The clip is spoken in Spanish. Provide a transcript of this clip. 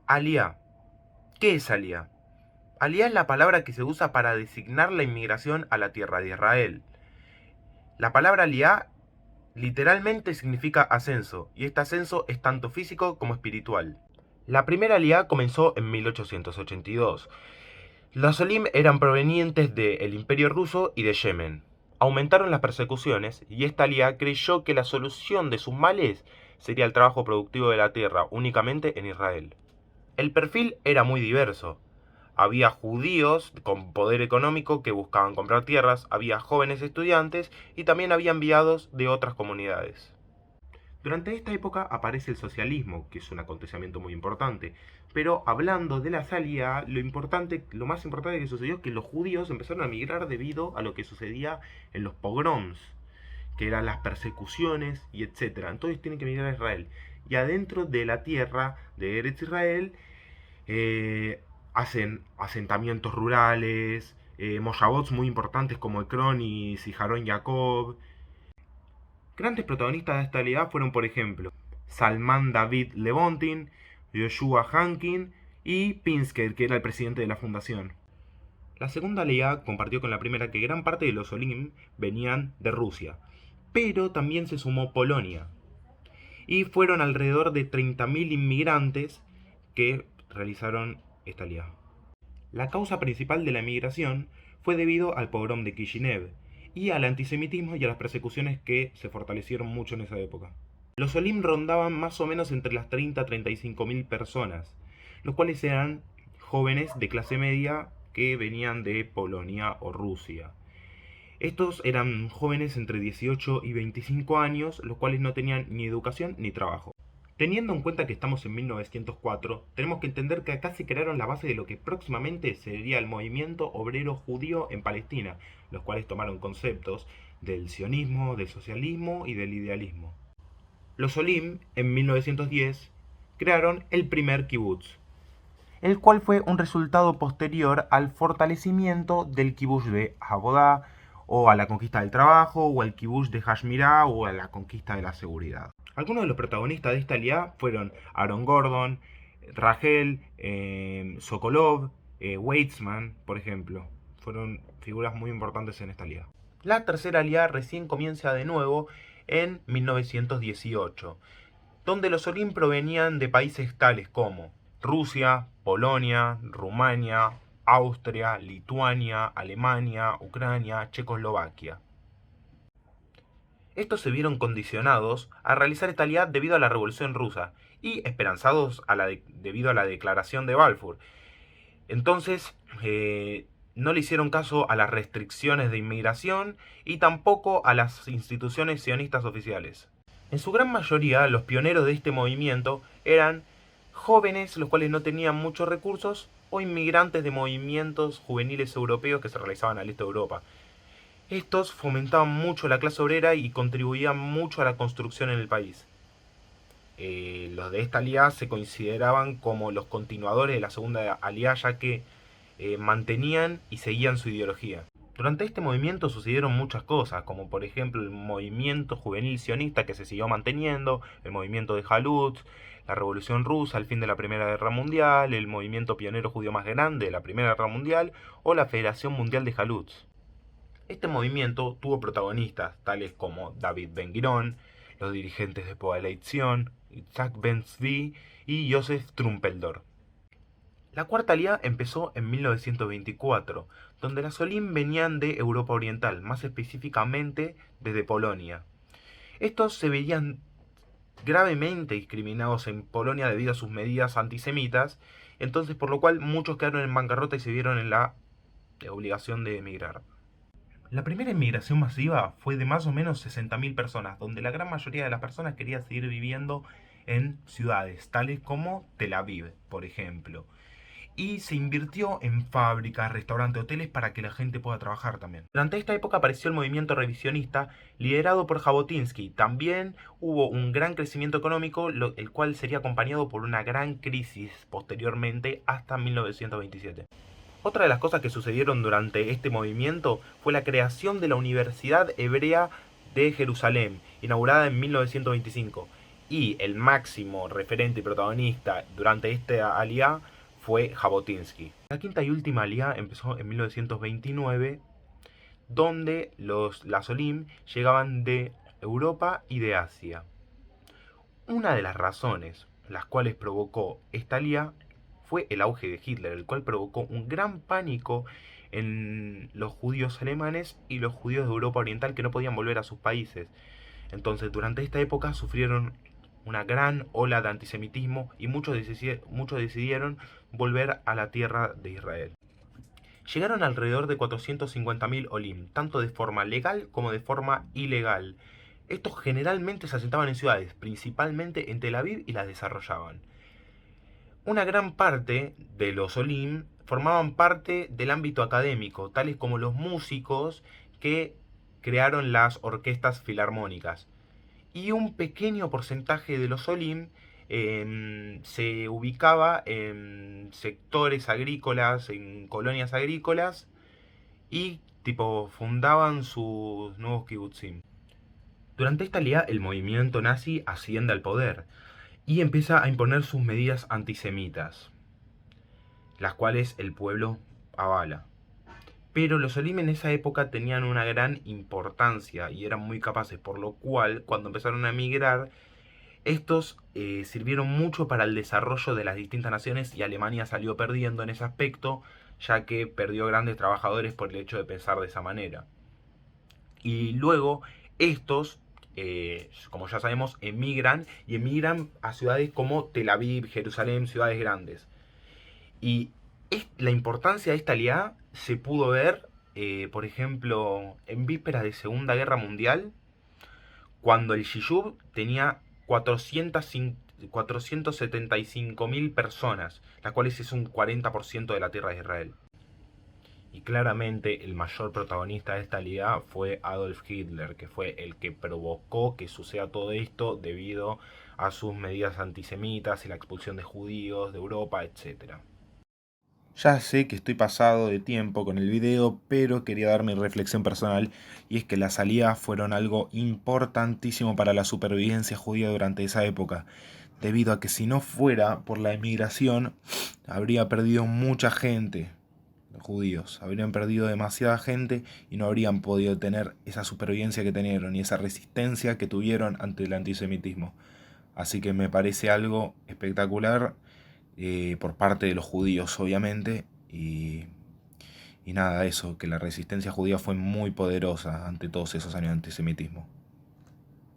Aliyá. ¿Qué es Aliyá? Aliyá es la palabra que se usa para designar la inmigración a la tierra de Israel. La palabra Aliyá literalmente significa ascenso, y este ascenso es tanto físico como espiritual. La primera Aliyá comenzó en 1882. Los Olim eran provenientes del Imperio Ruso y de Yemen. Aumentaron las persecuciones y esta Aliyá creyó que la solución de sus males sería el trabajo productivo de la tierra únicamente en Israel. El perfil era muy diverso. Había judíos con poder económico que buscaban comprar tierras, había jóvenes estudiantes y también había enviados de otras comunidades. Durante esta época aparece el socialismo, que es un acontecimiento muy importante. Pero hablando de la salida, lo más importante que sucedió es que los judíos empezaron a migrar debido a lo que sucedía en los pogroms, que eran las persecuciones y etcétera. Entonces tienen que migrar a Israel. Y adentro de la tierra de Eretz Israel hacen asentamientos rurales, moshabots muy importantes como Ekron y Sijarón Jacob. Grandes protagonistas de esta alianza fueron, por ejemplo, Salman David Levontin, Joshua Hankin y Pinsker, que era el presidente de la fundación. La segunda alianza compartió con la primera que gran parte de los Olim venían de Rusia, pero también se sumó Polonia. Y fueron alrededor de 30.000 inmigrantes que realizaron esta alianza. La causa principal de la emigración fue debido al pogrom de Kishinev y al antisemitismo y a las persecuciones que se fortalecieron mucho en esa época. Los Olim rondaban más o menos entre las 30 a 35.000 personas, los cuales eran jóvenes de clase media que venían de Polonia o Rusia. Estos eran jóvenes entre 18 y 25 años, los cuales no tenían ni educación ni trabajo. Teniendo en cuenta que estamos en 1904, tenemos que entender que acá se crearon la base de lo que próximamente sería el movimiento obrero judío en Palestina, los cuales tomaron conceptos del sionismo, del socialismo y del idealismo. Los Olim, en 1910, crearon el primer kibutz, el cual fue un resultado posterior al fortalecimiento del kibutz de Abodá, o a la conquista del trabajo, o al kibutz de Hashmirá, o a la conquista de la seguridad. Algunos de los protagonistas de esta alianza fueron Aaron Gordon, Rachel, Sokolov, Weitzman, por ejemplo. Fueron figuras muy importantes en esta alianza. La tercera alianza recién comienza de nuevo en 1918, donde los Olim provenían de países tales como Rusia, Polonia, Rumania, Austria, Lituania, Alemania, Ucrania, Checoslovaquia. Estos se vieron condicionados a realizar esta alianza debido a la Revolución Rusa y esperanzados debido a la Declaración de Balfour. Entonces, no le hicieron caso a las restricciones de inmigración y tampoco a las instituciones sionistas oficiales. En su gran mayoría, los pioneros de este movimiento eran jóvenes, los cuales no tenían muchos recursos, o inmigrantes de movimientos juveniles europeos que se realizaban al este de Europa. Estos fomentaban mucho la clase obrera y contribuían mucho a la construcción en el país. Los de esta alianza se consideraban como los continuadores de la segunda alianza, ya que mantenían y seguían su ideología. Durante este movimiento sucedieron muchas cosas, como por ejemplo el movimiento juvenil sionista que se siguió manteniendo, el movimiento de Jalutz, la Revolución Rusa, el fin de la Primera Guerra Mundial, el movimiento pionero judío más grande de la Primera Guerra Mundial o la Federación Mundial de Jalutz. Este movimiento tuvo protagonistas tales como David Ben-Gurion, los dirigentes de Poalei Zion, Isaac Ben-Zvi y Joseph Trumpeldor. La cuarta alianza empezó en 1924, donde las Olim venían de Europa Oriental, más específicamente desde Polonia. Estos se veían gravemente discriminados en Polonia debido a sus medidas antisemitas, entonces por lo cual muchos quedaron en bancarrota y se vieron en la obligación de emigrar. La primera inmigración masiva fue de más o menos 60.000 personas, donde la gran mayoría de las personas quería seguir viviendo en ciudades, tales como Tel Aviv, por ejemplo. Y se invirtió en fábricas, restaurantes, hoteles para que la gente pueda trabajar también. Durante esta época apareció el movimiento revisionista liderado por Jabotinsky. También hubo un gran crecimiento económico, el cual sería acompañado por una gran crisis posteriormente hasta 1927. Otra de las cosas que sucedieron durante este movimiento fue la creación de la Universidad Hebrea de Jerusalén, inaugurada en 1925. Y el máximo referente y protagonista durante esta aliá fue Jabotinsky. La quinta y última aliá empezó en 1929, donde las Olim llegaban de Europa y de Asia. Una de las razones las cuales provocó esta aliá fue el auge de Hitler, el cual provocó un gran pánico en los judíos alemanes y los judíos de Europa Oriental que no podían volver a sus países. Entonces, durante esta época sufrieron una gran ola de antisemitismo y muchos decidieron volver a la tierra de Israel. Llegaron alrededor de 450.000 olim, tanto de forma legal como de forma ilegal. Estos generalmente se asentaban en ciudades, principalmente en Tel Aviv, y las desarrollaban. Una gran parte de los olim formaban parte del ámbito académico, tales como los músicos que crearon las orquestas filarmónicas. Y un pequeño porcentaje de los olim se ubicaba en sectores agrícolas, en colonias agrícolas, y tipo fundaban sus nuevos kibutzim. Durante esta liga el movimiento nazi asciende al poder y empieza a imponer sus medidas antisemitas, las cuales el pueblo avala. Pero los olim en esa época tenían una gran importancia y eran muy capaces, por lo cual cuando empezaron a emigrar, estos sirvieron mucho para el desarrollo de las distintas naciones, y Alemania salió perdiendo en ese aspecto, ya que perdió grandes trabajadores por el hecho de pensar de esa manera. Y luego estos, como ya sabemos, emigran a ciudades como Tel Aviv, Jerusalén, ciudades grandes. Y la importancia de esta alianza se pudo ver, por ejemplo, en vísperas de Segunda Guerra Mundial, cuando el Yishuv tenía 475.000 personas, las cuales es un 40% de la tierra de Israel. Y claramente el mayor protagonista de esta liga fue Adolf Hitler, que fue el que provocó que suceda todo esto debido a sus medidas antisemitas y la expulsión de judíos de Europa, etc. Ya sé que estoy pasado de tiempo con el video, pero quería dar mi reflexión personal, y es que las aliadas fueron algo importantísimo para la supervivencia judía durante esa época, debido a que si no fuera por la emigración, habría perdido mucha gente. Los judíos habrían perdido demasiada gente y no habrían podido tener esa supervivencia que tenieron y esa resistencia que tuvieron ante el antisemitismo. Así que me parece algo espectacular, por parte de los judíos, obviamente, y nada, eso, que la resistencia judía fue muy poderosa ante todos esos años de antisemitismo.